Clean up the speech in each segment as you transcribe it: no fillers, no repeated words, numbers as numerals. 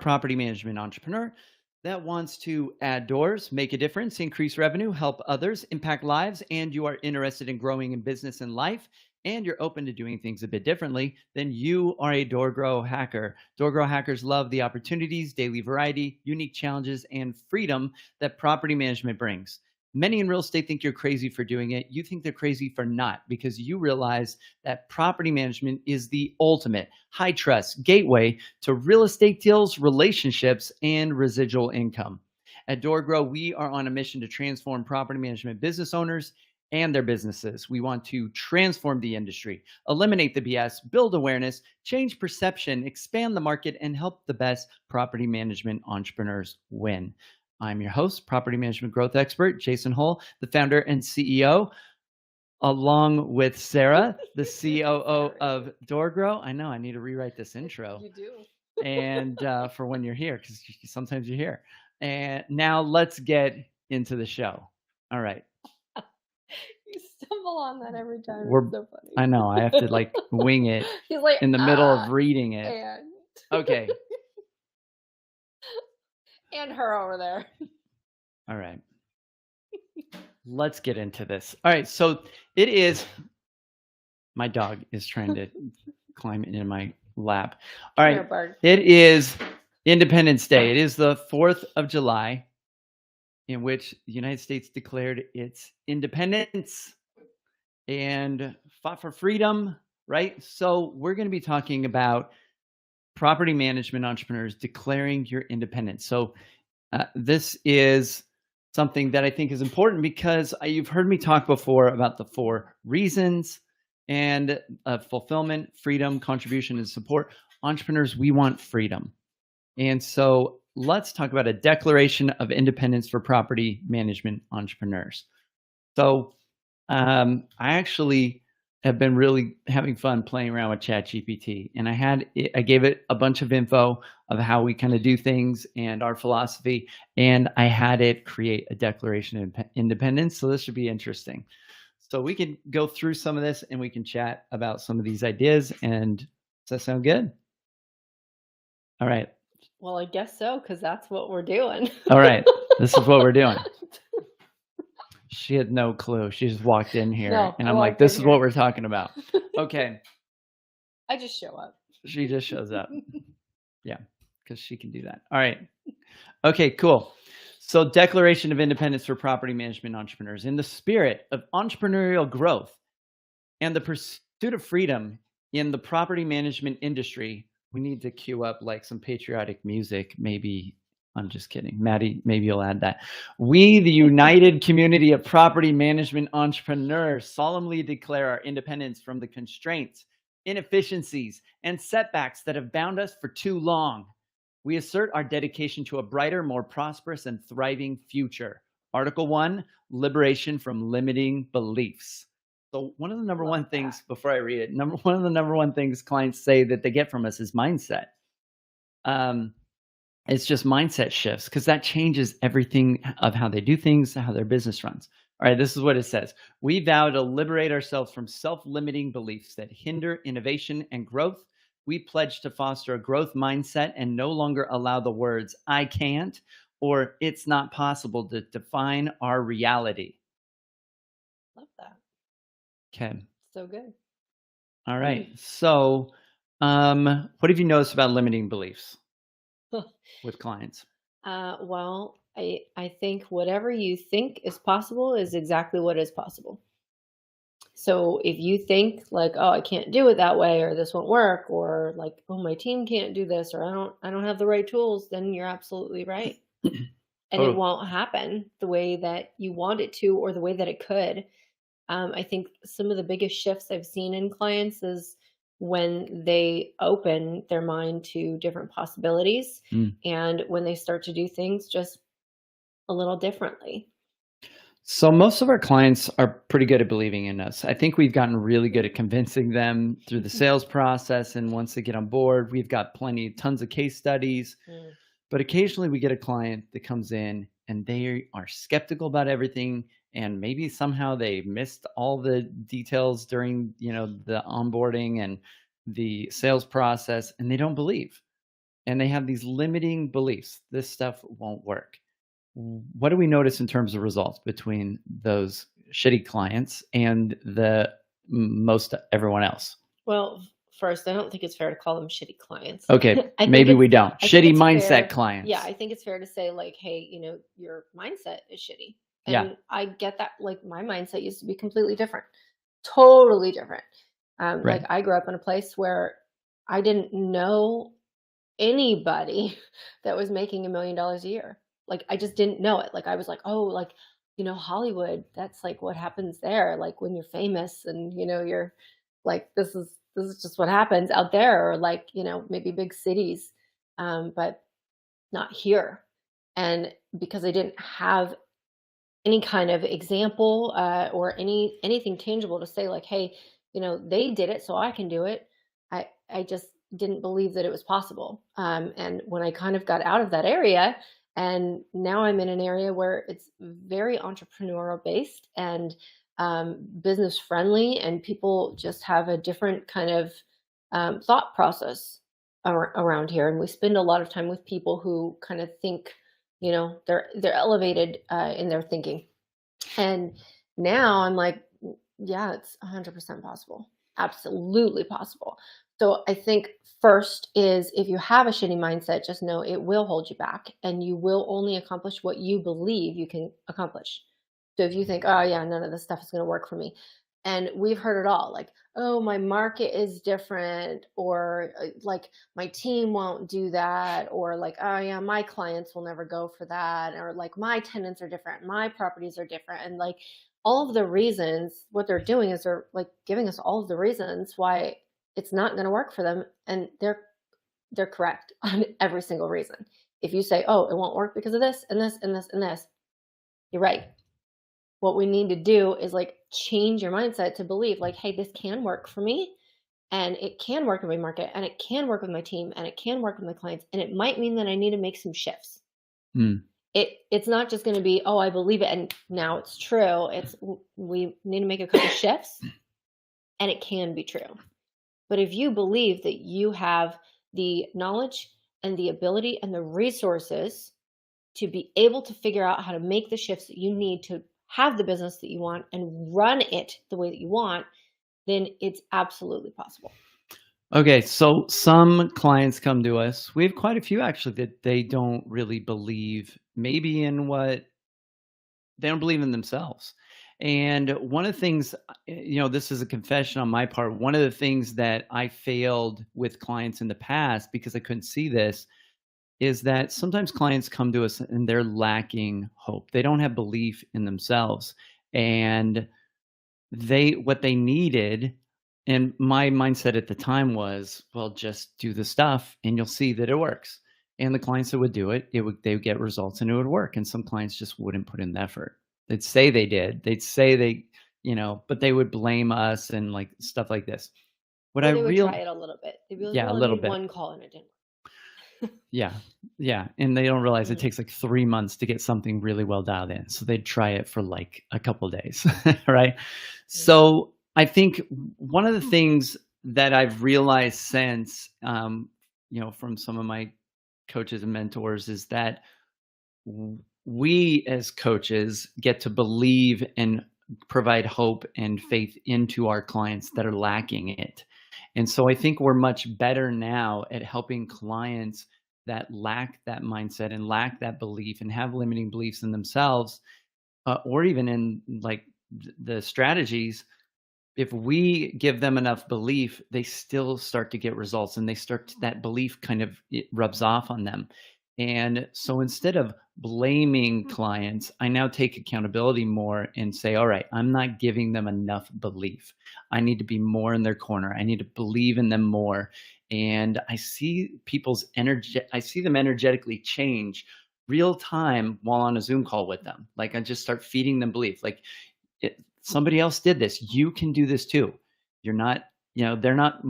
Property management entrepreneur that wants to add doors, make a difference, increase revenue, help others, impact lives, and you are interested in growing in business and life, and you're open to doing things a bit differently, then you are a door grow hacker. Door grow hackers love the opportunities, daily variety, unique challenges, and freedom that property management brings. Many in real estate think you're crazy for doing it. You think they're crazy for not because you realize that property management is the ultimate high trust gateway to real estate deals, relationships, and residual income. At DoorGrow, we are on a mission to transform property management business owners and their businesses. We want to transform the industry, eliminate the BS, build awareness, change perception, expand the market, and help the best property management entrepreneurs win. I'm your host, property management growth expert, Jason Hull, the founder and CEO, along with Sarah, the COO of DoorGrow. I know I need to rewrite this intro. You do. And for when you're here, because sometimes you're here. And now let's get into the show. All right. You stumble on that every time. We're, It's so funny. I know I have to like wing it He's like in the middle of reading it. and Okay. and her over there. All right. Let's get into this. All right. So it is, my dog is trying to climb into my lap. All right. It is Independence Day. It is the 4th of July, in which the United States declared its independence and fought for freedom, right? So we're going to be talking about property management entrepreneurs declaring your independence. So this is something that I think is important because you've heard me talk before about the 4 reasons and fulfillment, freedom, contribution, and support. Entrepreneurs, we want freedom. And so let's talk about a declaration of independence for property management entrepreneurs. So I actually have been really having fun playing around with ChatGPT, and I gave it a bunch of info of how we kind of do things and our philosophy, and I had it create a declaration of independence. So this should be interesting. So we can go through some of this and we can chat about some of these ideas. And does that sound good? All right. Well, I guess so, because that's what we're doing. All right. This is what we're doing. She had no clue. She just walked in here, No, and I I'm like, walked this in is here. what we're talking about. Okay. I just show up. She just shows up. Yeah, because she can do that. All right. Okay, cool. So, Declaration of Independence for Property Management Entrepreneurs. In the spirit of entrepreneurial growth and the pursuit of freedom in the property management industry, we need to cue up like some patriotic music. Maybe, I'm just kidding. Maddie, maybe you'll add that. We, the united community of property management entrepreneurs, solemnly declare our independence from the constraints, inefficiencies, and setbacks that have bound us for too long. We assert our dedication to a brighter, more prosperous, and thriving future. Article 1, liberation from limiting beliefs. So one of the number one things, before I read it, one of the number one things clients say that they get from us is mindset. It's just mindset shifts because that changes everything of how they do things, how their business runs. All right, this is what it says. We vow to liberate ourselves from self-limiting beliefs that hinder innovation and growth. We pledge to foster a growth mindset and no longer allow the words I can't or it's not possible to define our reality. Love that. Okay. So good. All right. So, what have you noticed about limiting beliefs with clients? Well, I think whatever you think is possible is exactly what is possible. So if you think like, oh, I can't do it that way, or this won't work, or like, oh, my team can't do this, or I don't have the right tools, then you're absolutely right. And it won't happen the way that you want it to, or the way that it could. I think some of the biggest shifts I've seen in clients is when they open their mind to different possibilities and when they start to do things just a little differently. So most of our clients are pretty good at believing in us. I think we've gotten really good at convincing them through the sales process. And once they get on board, we've got tons of case studies. But occasionally we get a client that comes in and they are skeptical about everything. And maybe somehow they missed all the details during, the onboarding and the sales process, and they don't believe. and they have these limiting beliefs. This stuff won't work. What do we notice in terms of results between those shitty clients and the most everyone else? Well, first, I don't think it's fair to call them shitty clients. Okay, I think maybe we it's don't. I think Shitty it's mindset fair. Yeah, clients. I think it's fair to say like, hey, your mindset is shitty. Yeah. And I get that. Like my mindset used to be completely different. Totally different. Right. Like I grew up in a place where I didn't know anybody that was making $1 million a year. Like I just didn't know it. Like I was like, oh, like, Hollywood, that's like what happens there. Like when you're famous and you're like, this is just what happens out there, or like, maybe big cities. But not here. And because I didn't have any kind of example, or anything tangible to say like, hey, they did it so I can do it. I just didn't believe that it was possible. And when I kind of got out of that area, and now I'm in an area where it's very entrepreneurial based and business friendly, and people just have a different kind of thought process around here, and we spend a lot of time with people who kind of think, they're elevated in their thinking. And now I'm like, yeah, it's 100% possible. Absolutely possible. So I think first is, if you have a shitty mindset, just know it will hold you back, and you will only accomplish what you believe you can accomplish. So if you think, oh yeah, none of this stuff is going to work for me. And we've heard it all, like, oh, my market is different, or like my team won't do that, or like, oh yeah, my clients will never go for that, or like my tenants are different, my properties are different. And like all of the reasons, what they're doing is they're like giving us all of the reasons why it's not going to work for them. And they're correct on every single reason. If you say, oh, it won't work because of this and this and this and this, you're right. What we need to do is like change your mindset to believe like, hey, this can work for me, and it can work in my market, and it can work with my team, and it can work with my clients, and it might mean that I need to make some shifts. It's not just going to be, oh, I believe it and now it's true. It's, we need to make a couple shifts, and it can be true. But if you believe that you have the knowledge and the ability and the resources to be able to figure out how to make the shifts that you need to have the business that you want and run it the way that you want, then it's absolutely possible. Okay, so some clients come to us. We have quite a few actually that they don't really believe maybe in what they don't believe in themselves. And one of the things, this is a confession on my part. One of the things that I failed with clients in the past because I couldn't see this is that sometimes clients come to us and they're lacking hope. They don't have belief in themselves. And what they needed, and my mindset at the time was, well, just do the stuff and you'll see that it works. And the clients that would do it, they would get results and it would work. And some clients just wouldn't put in the effort. They'd say they did. They'd say they, but they would blame us and like stuff like this. Or they would try it a little bit. They'd be like, yeah, well, a I little made bit. one call and it didn't work. Yeah. And they don't realize it takes like 3 months to get something really well dialed in. So they'd try it for like a couple of days, right? So I think one of the things that I've realized since, from some of my coaches and mentors is that we as coaches get to believe and provide hope and faith into our clients that are lacking it. And so I think we're much better now at helping clients that lack that mindset and lack that belief and have limiting beliefs in themselves, or even in like the strategies. If we give them enough belief, they still start to get results, and that belief kind of, it rubs off on them. And so instead of blaming clients, I now take accountability more and say, all right, I'm not giving them enough belief. I need to be more in their corner. I need to believe in them more. And I see people's energy, I see them energetically change real time while on a Zoom call with them. Like I just start feeding them belief. Like, somebody else did this. You can do this too. You're not, they're not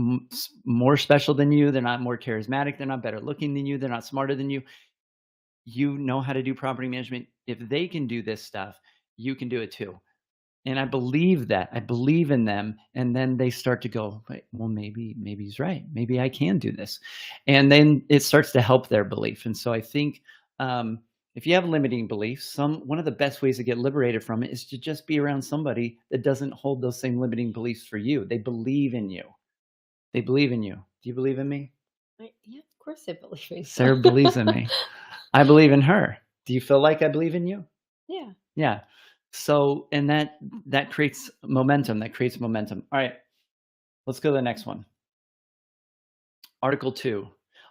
more special than you. They're not more charismatic. They're not better looking than you. They're not smarter than you. You know how to do property management. If they can do this stuff, you can do it too. And I believe that. I believe in them. And then they start to go, "Wait, well, maybe he's right. Maybe I can do this." And then it starts to help their belief. And so I think if you have limiting beliefs, one of the best ways to get liberated from it is to just be around somebody that doesn't hold those same limiting beliefs for you. They believe in you. They believe in you. Do you believe in me? Yeah, of course I believe in you. Sarah believes in me. I believe in her. Do you feel like I believe in you? Yeah. Yeah. So, and that creates momentum. That creates momentum. All right. Let's go to the next one. Article 2.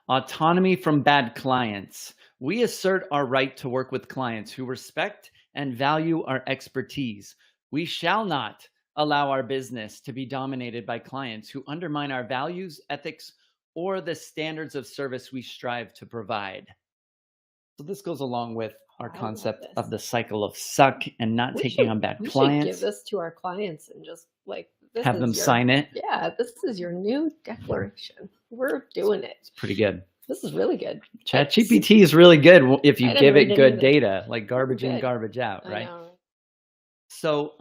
Autonomy from bad clients. We assert our right to work with clients who respect and value our expertise. We shall not allow our business to be dominated by clients who undermine our values, ethics, or the standards of service we strive to provide. So this goes along with our concept of the cycle of suck and not taking on bad clients. We should give this to our clients and just like have them sign it. Yeah, this is your new declaration. We're doing it. It's pretty good. This is really good. ChatGPT is really good if you give it good data, like garbage in, garbage out, right? So,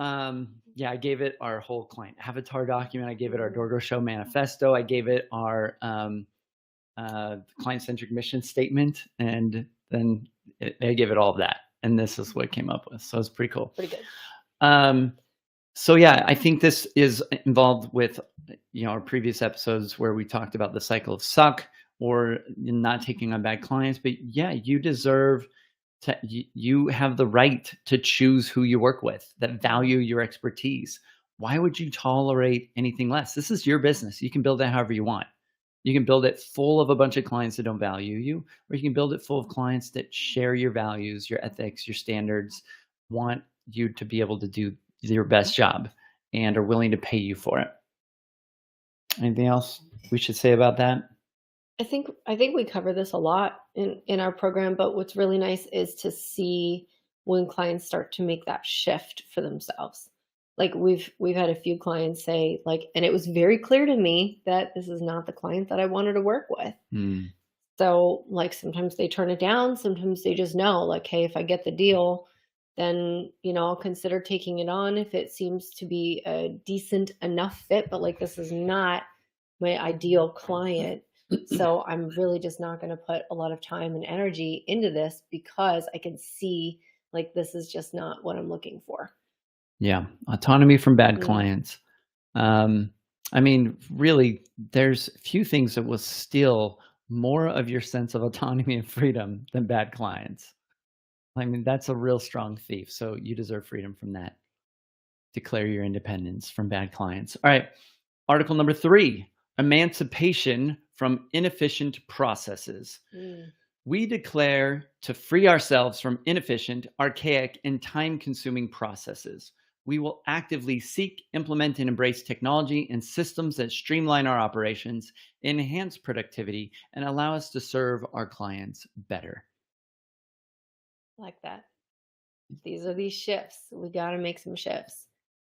yeah, I gave it our whole client avatar document. I gave it our Dorgo Show manifesto. I gave it our client-centric mission statement, and then I gave it all of that. And this is what it came up with. So it's pretty cool. Pretty good. So yeah, I think this is involved with, our previous episodes where we talked about the cycle of suck or not taking on bad clients. But yeah, you deserve to, you have the right to choose who you work with that value your expertise. Why would you tolerate anything less? This is your business. You can build it however you want. You can build it full of a bunch of clients that don't value you, or you can build it full of clients that share your values, your ethics, your standards, want you to be able to do your best job and are willing to pay you for it. Anything else we should say about that? I think we cover this a lot in our program, but what's really nice is to see when clients start to make that shift for themselves. Like we've had a few clients say like, and it was very clear to me that this is not the client that I wanted to work with. So like sometimes they turn it down, sometimes they just know like, hey, if I get the deal, then, I'll consider taking it on if it seems to be a decent enough fit, but like, this is not my ideal client. So I'm really just not going to put a lot of time and energy into this because I can see like, this is just not what I'm looking for. Yeah. Autonomy from bad clients. I mean, really, there's few things that will steal more of your sense of autonomy and freedom than bad clients. I mean, that's a real strong thief. So you deserve freedom from that. Declare your independence from bad clients. All right. Article number 3, emancipation from inefficient processes. We declare to free ourselves from inefficient, archaic, and time-consuming processes. We will actively seek, implement, and embrace technology and systems that streamline our operations, enhance productivity, and allow us to serve our clients better. Like that. These are these shifts. We got to make some shifts.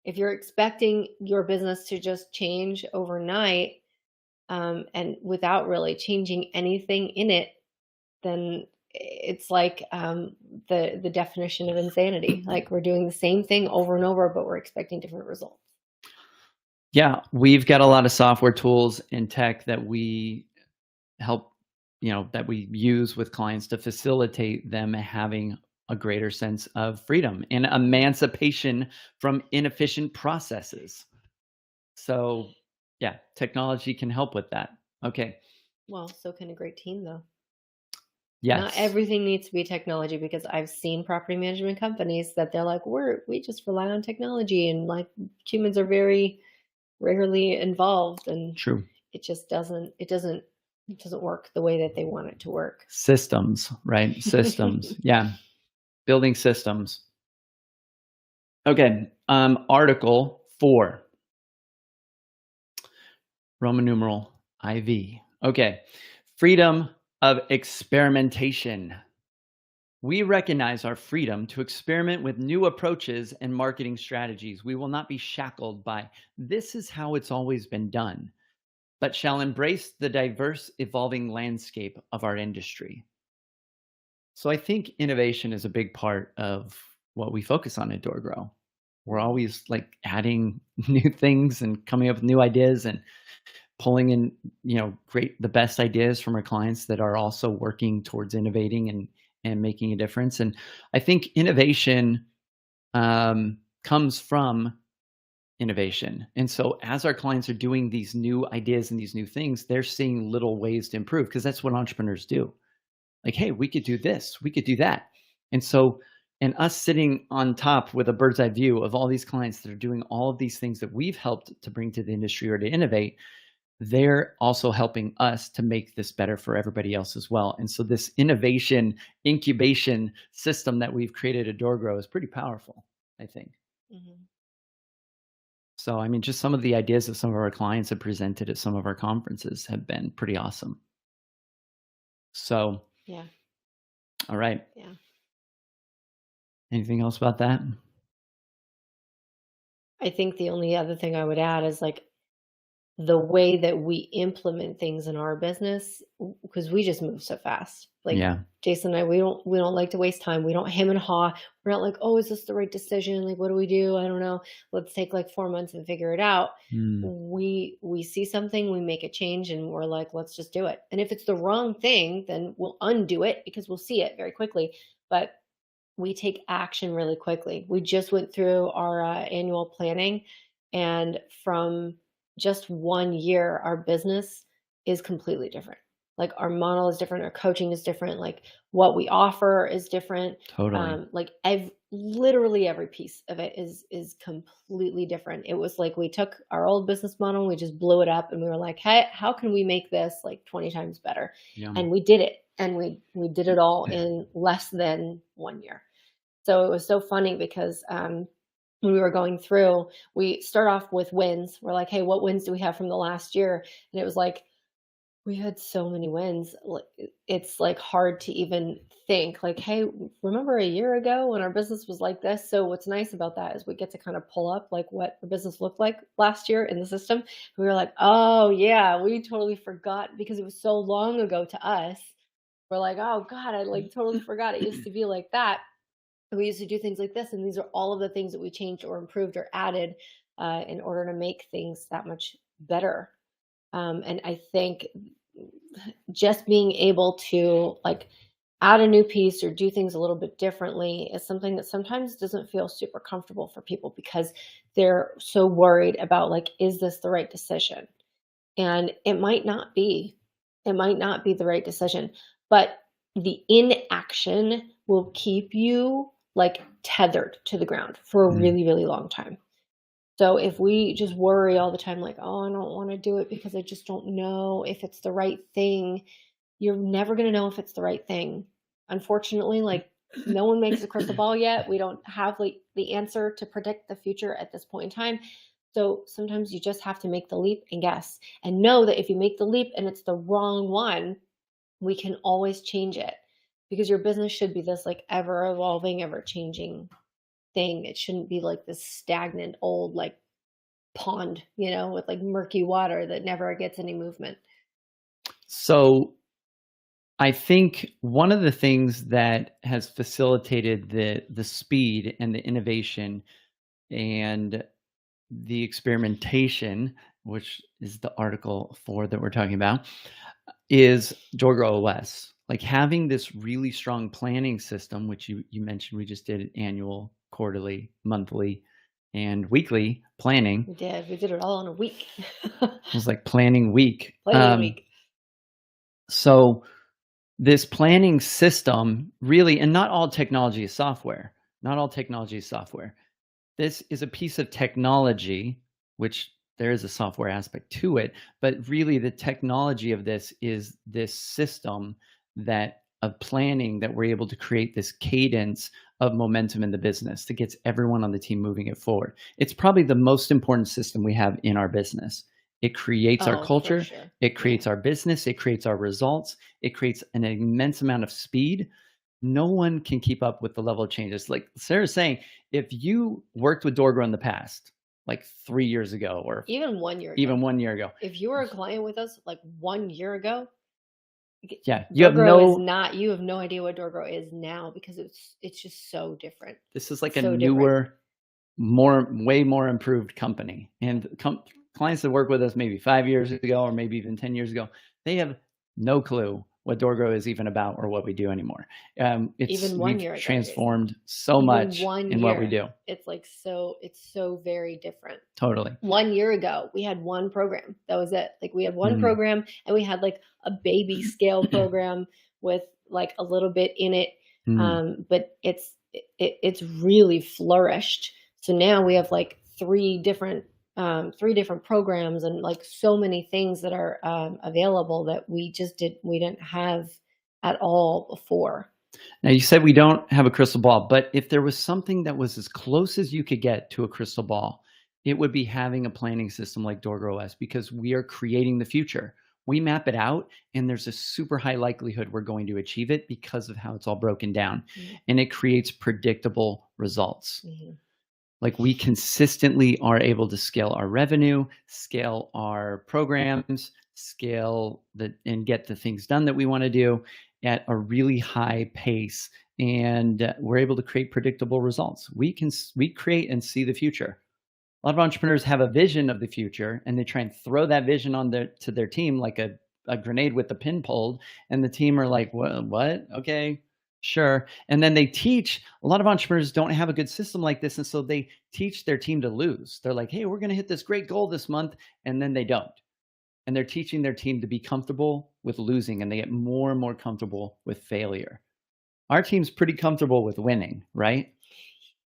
If you're expecting your business to just change overnight and without really changing anything in it, then it's like the definition of insanity. Like we're doing the same thing over and over, but we're expecting different results. Yeah, we've got a lot of software tools and tech that we help, that we use with clients to facilitate them having a greater sense of freedom and emancipation from inefficient processes. So yeah, technology can help with that. Okay. Well, so can a great team though. Yes. Not everything needs to be technology because I've seen property management companies that they're like, we just rely on technology and like humans are very rarely involved and true. It just doesn't work the way that they want it to work. Systems, right? Systems. Yeah. Building systems. Okay. Article 4. Roman numeral IV. Okay. Freedom of experimentation. We recognize our freedom to experiment with new approaches and marketing strategies. We will not be shackled by this is how it's always been done, but shall embrace the diverse, evolving landscape of our industry. So I think innovation is a big part of what we focus on at DoorGrow. We're always like adding new things and coming up with new ideas and pulling in, the best ideas from our clients that are also working towards innovating and making a difference. And I think innovation comes from innovation. And so as our clients are doing these new ideas and these new things, they're seeing little ways to improve because that's what entrepreneurs do. Like, hey, we could do this, we could do that. And so, and us sitting on top with a bird's eye view of all these clients that are doing all of these things that we've helped to bring to the industry or to innovate, they're also helping us to make this better for everybody else as well. And so this innovation incubation system that we've created at DoorGrow is pretty powerful, I think. Mm-hmm. So, I mean, just some of the ideas that some of our clients have presented at some of our conferences have been pretty awesome. So, yeah. All right. Yeah. Anything else about that? I think the only other thing I would add is like the way that we implement things in our business, because we just move so fast. Like Jason and I, we don't like to waste time. We don't hem and haw. We're not like, oh, is this the right decision? Like, what do we do? I don't know. Let's take like 4 months and figure it out. We see something, we make a change, and we're like, let's just do it. And if it's the wrong thing, then we'll undo it because we'll see it very quickly. But we take action really quickly. We just went through our annual planning, and from just 1 year, our business is completely different. Like our model is different, our coaching is different, like what we offer is different. Totally. Like literally every piece of it is completely different. It was like we took our old business model and we just blew it up, and we were like, hey, how can we make this like 20 times better? And we did it, and we did it all in less than 1 year. So it was so funny because when we were going through, we start off with wins. We're like, hey, what wins do we have from the last year? And it was like, we had so many wins. It's like hard to even think like, hey, remember a year ago when our business was like this? So what's nice about that is we get to kind of pull up like what our business looked like last year in the system. We were like, oh yeah, we totally forgot because it was so long ago to us. We're like, oh God, I like totally forgot it used to be like that. We used to do things like this, and these are all of the things that we changed or improved or added in order to make things that much better. And I think just being able to like add a new piece or do things a little bit differently is something that sometimes doesn't feel super comfortable for people because they're so worried about like, is this the right decision? And it might not be. It might not be the right decision, but the inaction will keep you like tethered to the ground for a really, really long time. So if we just worry all the time, like, oh, I don't want to do it because I just don't know if it's the right thing, you're never going to know if it's the right thing. Unfortunately, like no one makes a crystal ball yet. We don't have like the answer to predict the future at this point in time. So sometimes you just have to make the leap and guess and know that if you make the leap and it's the wrong one, we can always change it, because your business should be this like ever evolving, ever changing thing. It shouldn't be like this stagnant old like pond, with like murky water that never gets any movement. So I think one of the things that has facilitated the speed and the innovation and the experimentation, which is the article 4 that we're talking about, is DoorGrow OS. Like having this really strong planning system, which you mentioned, we just did annual, quarterly, monthly, and weekly planning. We did it all in a week. It was like planning week. Planning week. So this planning system really, and not all technology is software. Not all technology is software. This is a piece of technology, which there is a software aspect to it, but really the technology of this is this system of planning that we're able to create this cadence of momentum in the business that gets everyone on the team moving it forward. It's probably the most important system we have in our business. It creates our culture. Sure. It creates our business. It creates our results. It creates an immense amount of speed. No one can keep up with the level of changes. Like Sarah's saying, if you worked with DoorGrow in the past, like 3 years ago, or even 1 year ago, if you were a client with us like 1 year ago, yeah, you have no idea what DoorGrow is now, because it's just so different. This is like a newer way more improved company. And clients that work with us maybe 5 years ago or maybe even 10 years ago, they have no clue what DoorGrow is even about or what we do anymore. Even 1 year We've ago, transformed so even much 1 in what we year, do. it's so very different. Totally. 1 year ago, we had one program. That was it. Like we had one program, and we had like a baby scale program with like a little bit in it. But it's really flourished. So now we have like three different programs and like so many things that are available that we didn't have at all before. Now, you said we don't have a crystal ball, but if there was something that was as close as you could get to a crystal ball, it would be having a planning system like DoorGrow OS, because we are creating the future. We map it out, and there's a super high likelihood we're going to achieve it because of how it's all broken down. And it creates predictable results. Like we consistently are able to scale our revenue, scale our programs, and get the things done that we want to do at a really high pace. And we're able to create predictable results. We create and see the future. A lot of entrepreneurs have a vision of the future, and they try and throw that vision to their team like a grenade with the pin pulled, and the team are like, what? Okay, sure. And then a lot of entrepreneurs don't have a good system like this, and so they teach their team to lose. They're like, hey, we're going to hit this great goal this month, and then they don't. And they're teaching their team to be comfortable with losing, and they get more and more comfortable with failure. Our team's pretty comfortable with winning, right?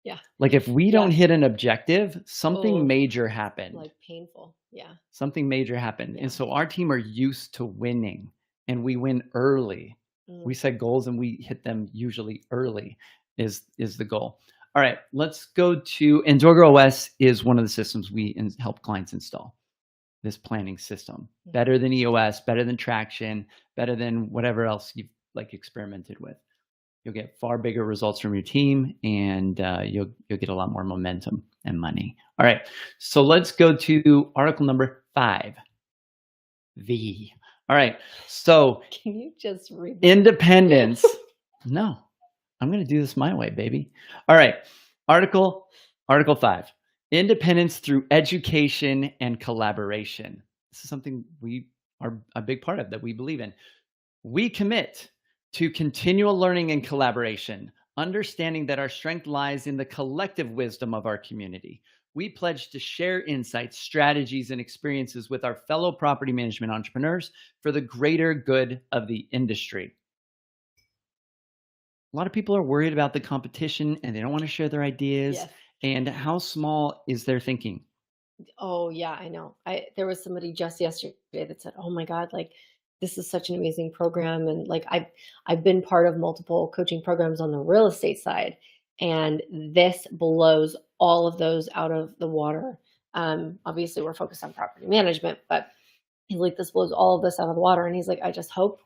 Yeah. Like if we don't hit an objective, something major happened. Like painful. Yeah. Something major happened. And so our team are used to winning, and we win early. We set goals and we hit them usually early is the goal. All right, let's go to, and DoorGrow OS is one of the systems we help clients install. This planning system, better than EOS, better than Traction, better than whatever else you've like experimented with. You'll get far bigger results from your team, and you'll get a lot more momentum and money. All right, so let's go to article number 5. V. All right, so can you just read independence? No, I'm going to do this my way, baby. All right, article 5. Independence through education and collaboration. This is something we are a big part of, that we believe in. We commit to continual learning and collaboration, understanding that our strength lies in the collective wisdom of our community. We pledge to share insights, strategies, and experiences with our fellow property management entrepreneurs for the greater good of the industry. A lot of people are worried about the competition, and they don't want to share their ideas. Yes. And how small is their thinking? Oh yeah, I know. There was somebody just yesterday that said, "Oh my God, like this is such an amazing program." And like I've been part of multiple coaching programs on the real estate side, and this blows all of those out of the water. Obviously we're focused on property management, but he's like, this blows all of this out of the water. And he's like, I just hope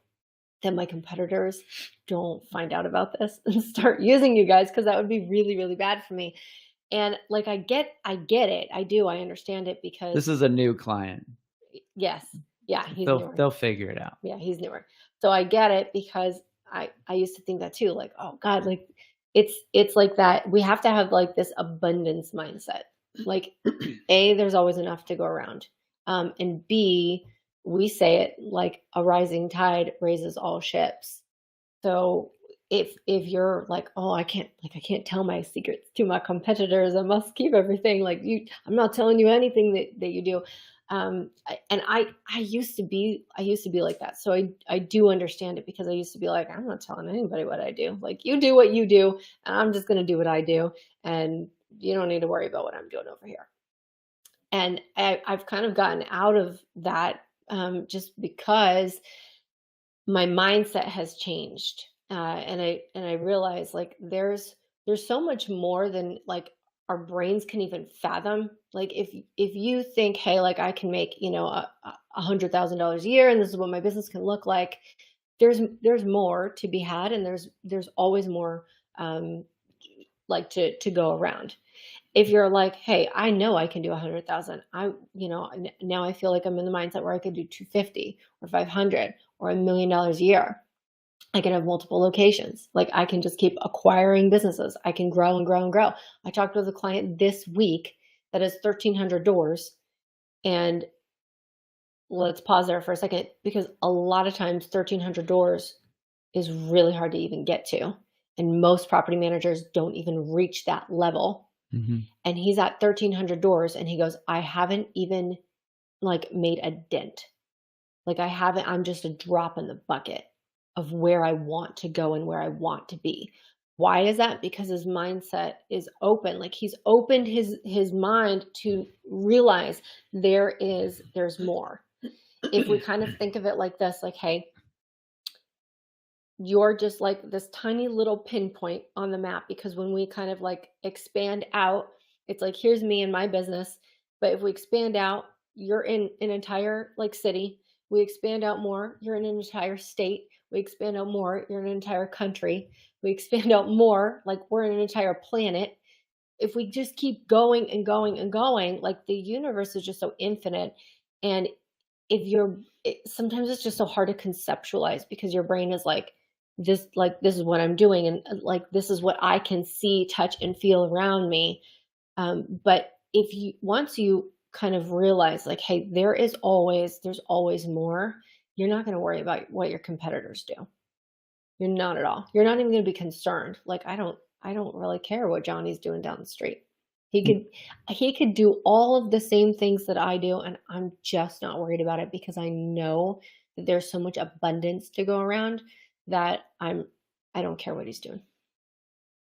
that my competitors don't find out about this and start using you guys, because that would be really, really bad for me. And like, I get it. I understand it, because this is a new client. Yes. Yeah. They'll figure it out. Yeah. He's newer. So I get it, because I used to think that too. Like, oh God, like it's like that. We have to have like this abundance mindset. Like A, there's always enough to go around. And B, we say it like a rising tide raises all ships. So if you're like, oh, I can't tell my secrets to my competitors, I must keep everything, like I'm not telling you anything that you do. I used to be like that. So I do understand it, because I used to be like, I'm not telling anybody what I do. Like, you do what you do, and I'm just going to do what I do. And you don't need to worry about what I'm doing over here. And I've kind of gotten out of that, just because my mindset has changed. And I realize like there's so much more than like our brains can even fathom. Like if you think, hey, like I can make, $100,000 a year, and this is what my business can look like, there's more to be had, and there's always more like to go around. If you're like, hey, I know I can do 100,000. Now I feel like I'm in the mindset where I could do 250 or 500 or $1 million a year. I can have multiple locations. Like I can just keep acquiring businesses. I can grow and grow and grow. I talked with a client this week that has 1,300 doors. And let's pause there for a second, because a lot of times 1,300 doors is really hard to even get to. And most property managers don't even reach that level. Mm-hmm. And he's at 1,300 doors and he goes, I haven't even like made a dent. Like I'm just a drop in the bucket of where I want to go and where I want to be. Why is that? Because his mindset is open. Like he's opened his mind to realize there's more. If we kind of think of it like this, like, hey, you're just like this tiny little pinpoint on the map, because when we kind of like expand out, it's like, here's me and my business. But if we expand out, you're in an entire like city. We expand out more, you're in an entire state. We expand out more, you're in an entire country. We expand out more, like we're in an entire planet. If we just keep going and going and going, like the universe is just so infinite. And sometimes it's just so hard to conceptualize, because your brain is like this is what I'm doing, and like this is what I can see, touch, and feel around me. But once you kind of realize like, hey, there's always more, you're not going to worry about what your competitors do. You're not at all. You're not even going to be concerned. Like I don't really care what Johnny's doing down the street. He could do all of the same things that I do, and I'm just not worried about it, because I know that there's so much abundance to go around that I don't care what he's doing.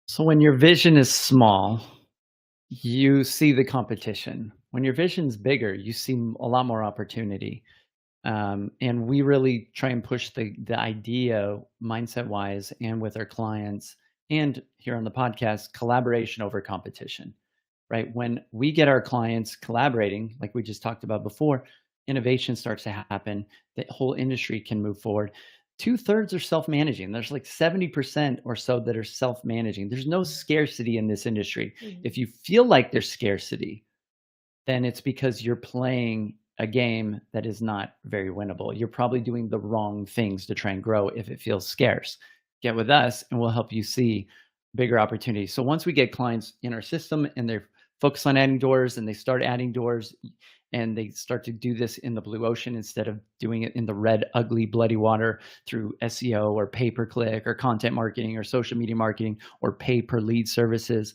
So when your vision is small, you see the competition. When your vision's bigger, you see a lot more opportunity. And we really try and push the idea mindset wise and with our clients and here on the podcast, collaboration over competition, right? When we get our clients collaborating, like we just talked about before, innovation starts to happen. The whole industry can move forward. 2/3 are self-managing. There's like 70% or so that are self-managing. There's no scarcity in this industry. Mm-hmm. If you feel like there's scarcity, then it's because you're playing a game that is not very winnable. You're probably doing the wrong things to try and grow if it feels scarce. Get with us and we'll help you see bigger opportunities. So once we get clients in our system and they're focused on adding doors and they start adding doors and they start to do this in the blue ocean instead of doing it in the red, ugly, bloody water through SEO or pay-per-click or content marketing or social media marketing or pay per lead services,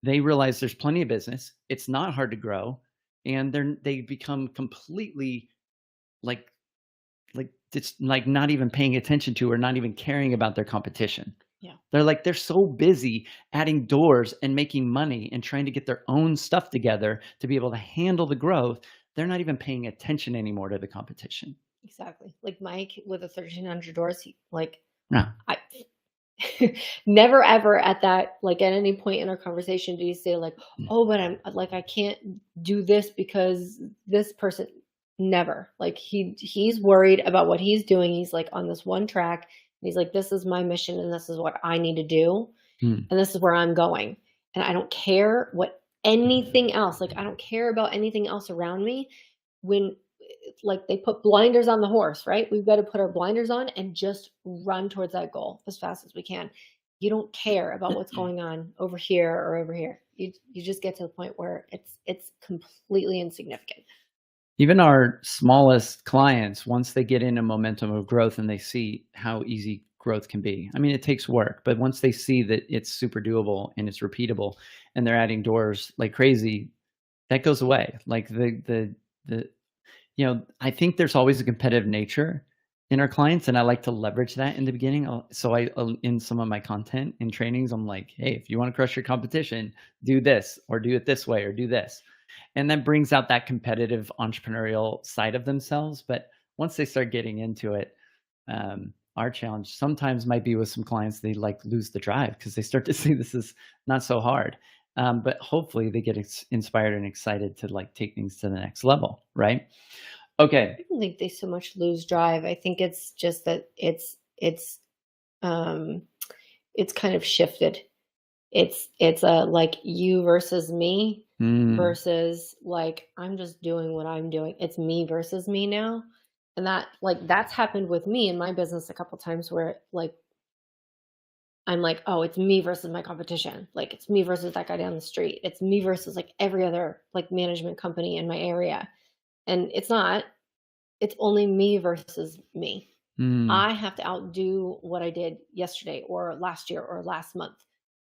they realize there's plenty of business. It's not hard to grow. And they become completely like it's like not even paying attention to or not even caring about their competition. Yeah. They're so busy adding doors and making money and trying to get their own stuff together to be able to handle the growth. They're not even paying attention anymore to the competition. Exactly. Like Mike with the 1,300 doors, No. Never ever at any point in our conversation do you say like, oh, but I can't do this because this person. Never. Like he's worried about what he's doing. He's like on this one track, and he's like, this is my mission and this is what I need to do. And this is where I'm going. And I don't care what anything else, like I don't care about anything else around me. When like they put blinders on the horse, right? We've got to put our blinders on and just run towards that goal as fast as we can. You don't care about what's going on over here or over here. You just get to the point where it's completely insignificant. Even our smallest clients, once they get in a momentum of growth and they see how easy growth can be. I mean, it takes work, but once they see that it's super doable and it's repeatable and they're adding doors like crazy, that goes away. Like I think there's always a competitive nature in our clients, and I like to leverage that in the beginning. In some of my content and trainings, I'm like, hey, if you want to crush your competition, do this or do it this way or do this. And that brings out that competitive entrepreneurial side of themselves. But once they start getting into it, our challenge sometimes might be with some clients, they lose the drive because they start to see this is not so hard. But hopefully they get inspired and excited to take things to the next level, right? Okay. I don't think they so much lose drive. I think it's just that it's kind of shifted. It's a like you versus me versus like I'm just doing what I'm doing. It's me versus me now. And that's happened with me in my business a couple times where I'm like, oh, it's me versus my competition. Like it's me versus that guy down the street. It's me versus like every other like management company in my area. And it's not, it's only me versus me. I have to outdo what I did yesterday or last year or last month.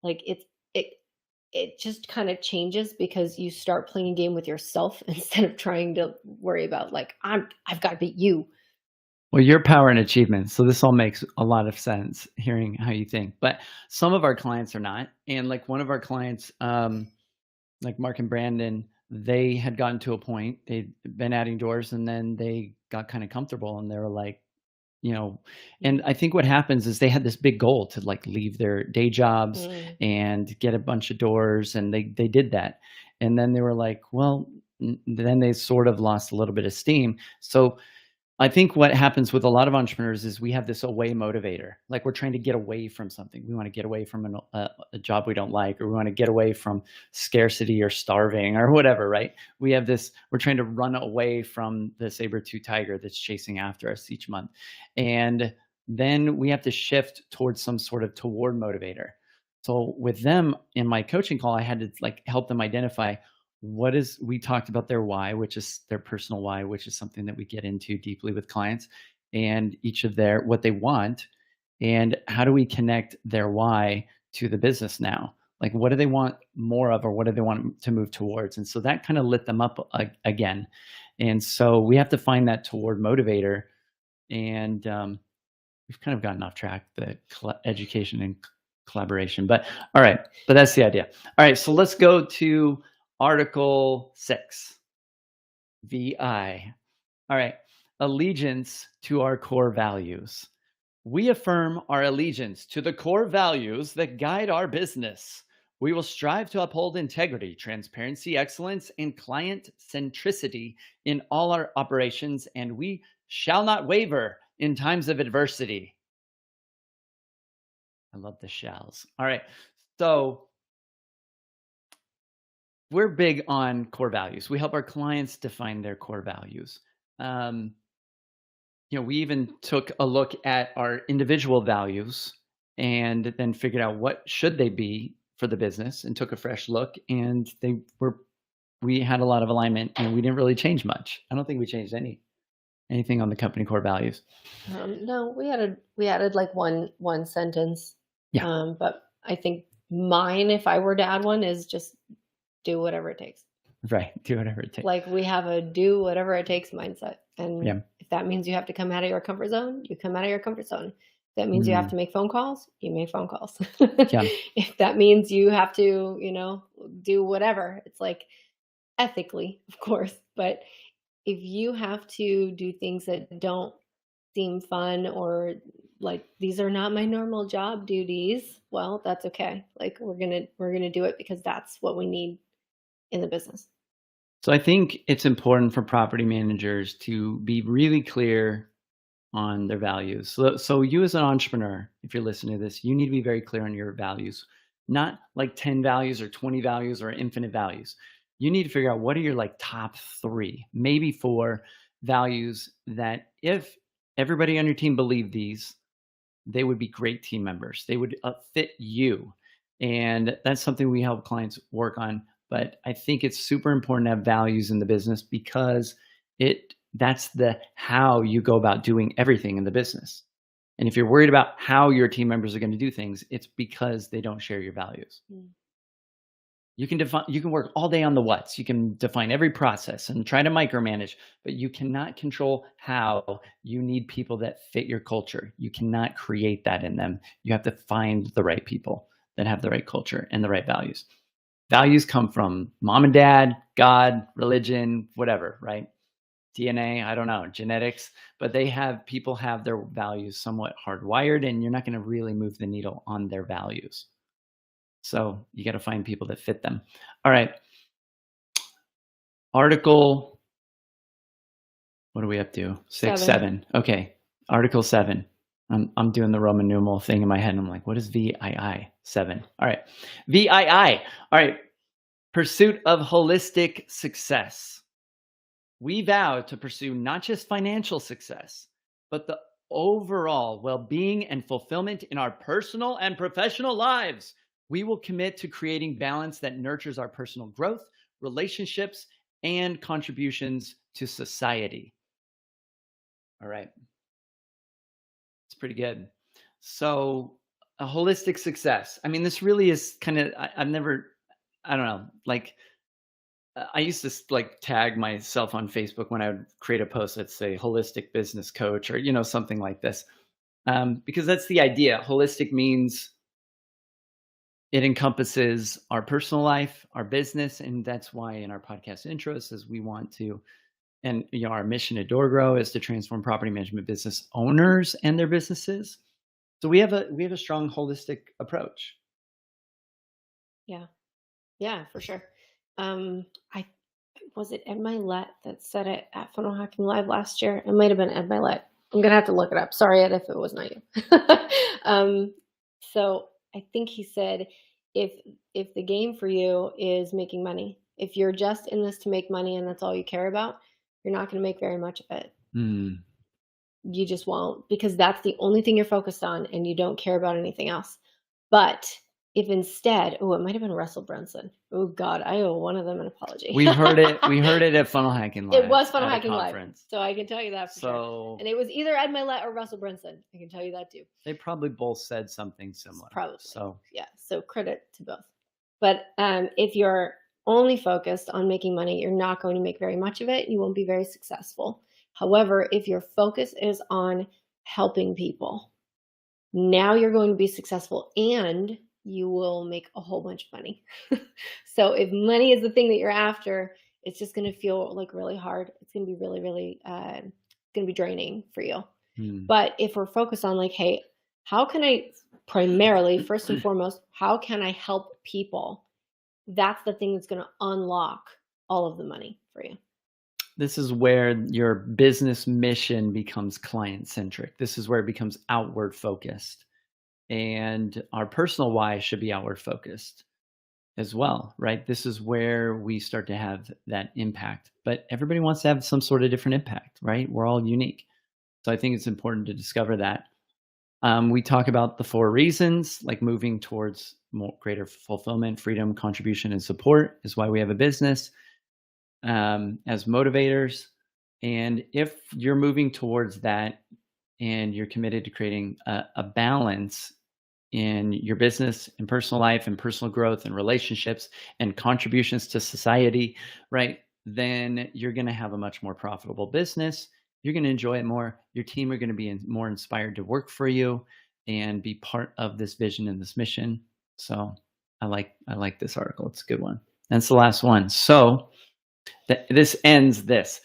Like it just kind of changes because you start playing a game with yourself instead of trying to worry about like I've got to beat you. Well, your power and achievement. So this all makes a lot of sense hearing how you think. But some of our clients are not. And like one of our clients, like Mark and Brandon, they had gotten to a point, they'd been adding doors and then they got kind of comfortable and they were like, and I think what happens is they had this big goal to like leave their day jobs and get a bunch of doors, and they did that. And then they were like, well, then they sort of lost a little bit of steam. So I think what happens with a lot of entrepreneurs is we have this away motivator. Like we're trying to get away from something. We want to get away from a job we don't like, or we want to get away from scarcity or starving or whatever, right? We have this, we're trying to run away from the saber-tooth tiger that's chasing after us each month. And then we have to shift towards some sort of toward motivator. So with them in my coaching call, I had to like help them identify we talked about their why, which is their personal why, which is something that we get into deeply with clients, and each of what they want, and how do we connect their why to the business now? Like, what do they want more of, or what do they want to move towards? And so that kind of lit them up again. And so we have to find that toward motivator. And we've kind of gotten off track, the education and collaboration, but all right, but that's the idea. All right, so let's go to Article 6, VI. All right, allegiance to our core values. We affirm our allegiance to the core values that guide our business. We will strive to uphold integrity, transparency, excellence, and client centricity in all our operations, and we shall not waver in times of adversity. I love the shalls. All right, so we're big on core values. We help our clients define their core values. We even took a look at our individual values and then figured out what should they be for the business, and took a fresh look, and we had a lot of alignment, and we didn't really change much. I don't think we changed anything on the company core values. No, we added like one sentence. Yeah. But I think mine, if I were to add one, is just do whatever it takes. Right. Do whatever it takes. Like we have a do whatever it takes mindset. And if that means you have to come out of your comfort zone, you come out of your comfort zone. If that means you have to make phone calls, you make phone calls. If that means you have to, do whatever, it's like ethically, of course. But if you have to do things that don't seem fun, or like these are not my normal job duties, well, that's okay. Like we're gonna do it because that's what we need in the business. So I think it's important for property managers to be really clear on their values. So you as an entrepreneur, if you're listening to this, you need to be very clear on your values, not like 10 values or 20 values or infinite values. You need to figure out what are your like top 3, maybe 4 values that if everybody on your team believed these, they would be great team members. They would fit you. And that's something we help clients work on. But I think it's super important to have values in the business, because that's the how you go about doing everything in the business. And if you're worried about how your team members are going to do things, it's because they don't share your values. You can work all day on the what's. You can define every process and try to micromanage, but you cannot control how. You need people that fit your culture. You cannot create that in them. You have to find the right people that have the right culture and the right values. Values come from mom and dad, God, religion, whatever, right? DNA, I don't know, genetics, but people have their values somewhat hardwired, and you're not going to really move the needle on their values. So you got to find people that fit them. All right. Article, what are we up to? 6, 7. Okay. Article 7. I'm doing the Roman numeral thing in my head, and I'm like, what is VII? 7. All right. VII. All right. Pursuit of holistic success. we vow to pursue not just financial success, but the overall well-being and fulfillment in our personal and professional lives. We will commit to creating balance that nurtures our personal growth, relationships, and contributions to society. All right. It's pretty good. So, a holistic success. I mean, this really is kind of, I've never, I don't know, like, I used to like tag myself on Facebook when I would create a post that say holistic business coach or, something like this. Because that's the idea. Holistic means it encompasses our personal life, our business, and that's why in our podcast intros is we want to, and our mission at DoorGrow is to transform property management business owners and their businesses. So we have a strong holistic approach. Yeah, for sure. I was it Ed Milet that said it at Funnel Hacking Live last year? It might have been Ed Milet. I'm gonna have to look it up. Sorry, Ed, if it was not you. So I think he said, if the game for you is making money, if you're just in this to make money and that's all you care about, you're not going to make very much of it. You just won't, because that's the only thing you're focused on and you don't care about anything else. But if instead, it might have been Russell Brunson. Oh God, I owe one of them an apology. We heard it at Funnel Hacking Live. It was Funnel Hacking Live, so I can tell you that for sure. And it was either Ed Milet or Russell Brunson. I can tell you that too. They probably both said something similar. Probably. So yeah. So credit to both. But if you're only focused on making money, you're not going to make very much of it. You won't be very successful. However, if your focus is on helping people, now you're going to be successful and you will make a whole bunch of money. So if money is the thing that you're after, it's just going to feel like really hard. It's going to be really, really, going to be draining for you. But if we're focused on like, hey, how can I primarily, first and foremost, how can I help people? That's the thing that's going to unlock all of the money for you. This is where your business mission becomes client-centric. This is where it becomes outward focused. And our personal why should be outward focused as well, right? This is where we start to have that impact. But everybody wants to have some sort of different impact, right? We're all unique. So I think it's important to discover that. We talk about the 4 reasons, like moving towards more greater fulfillment, freedom, contribution, and support is why we have a business, as motivators. And if you're moving towards that and you're committed to creating a balance in your business and personal life and personal growth and relationships and contributions to society, right, then you're going to have a much more profitable business. You're going to enjoy it more. Your team are going to be more inspired to work for you and be part of this vision and this mission. So I like this article. It's a good one. That's the last one. So this ends this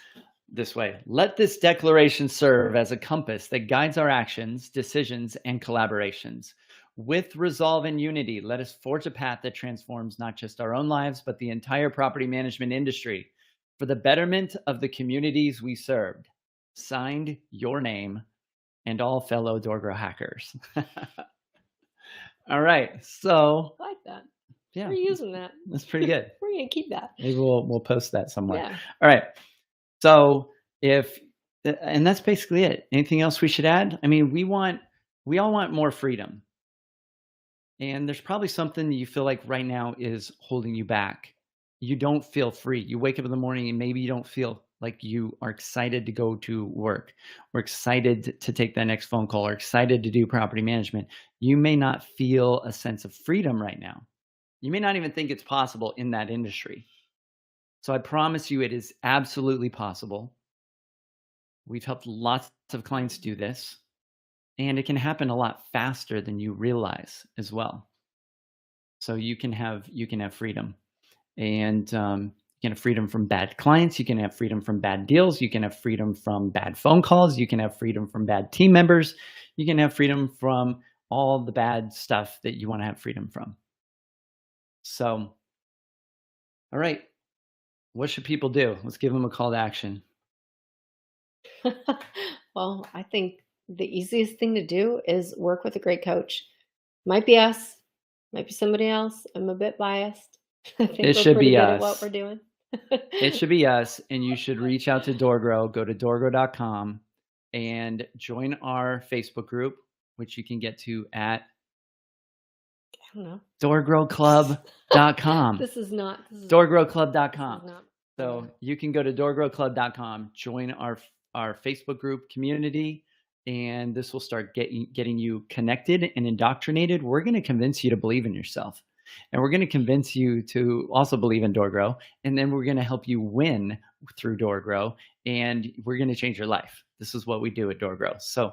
way. Let this declaration serve as a compass that guides our actions, decisions, and collaborations. With resolve and unity, let us forge a path that transforms not just our own lives, but the entire property management industry for the betterment of the communities we served. Signed, your name, and all fellow DoorGrow hackers. All right. So I like that. Yeah, we're using that. That's pretty good. We're going to keep that. Maybe we'll post that somewhere. Yeah. All right. So and that's basically it. Anything else we should add? I mean, we all want more freedom. And there's probably something that you feel like right now is holding you back. You don't feel free. You wake up in the morning and maybe you don't feel like you are excited to go to work or excited to take that next phone call or excited to do property management. You may not feel a sense of freedom right now. You may not even think it's possible in that industry. So I promise you it is absolutely possible. We've helped lots of clients do this, and it can happen a lot faster than you realize as well. So you can have freedom, and you can have freedom from bad clients. You can have freedom from bad deals. You can have freedom from bad phone calls. You can have freedom from bad team members. You can have freedom from all the bad stuff that you want to have freedom from. So, all right, what should people do? Let's give them a call to action. Well, I think the easiest thing to do is work with a great coach. Might be us, might be somebody else. I'm a bit biased. I think it should be us. At what we're doing. It should be us, and you should reach out to DoorGrow. Go to doorgrow.com and join our Facebook group, which you can get to at I don't know. doorgrowclub.com. This is not doorgrowclub.com. not So you can go to doorgrowclub.com, join our Facebook group community, and this will start getting you connected and indoctrinated. We're going to convince you to believe in yourself, and we're going to convince you to also believe in DoorGrow, and then we're going to help you win through DoorGrow, and we're going to change your life. This is what we do at DoorGrow. So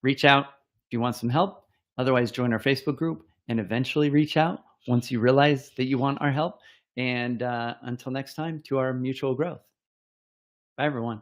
reach out if you want some help. Otherwise, join our Facebook group and eventually reach out once you realize that you want our help. And until next time, to our mutual growth. Bye, everyone.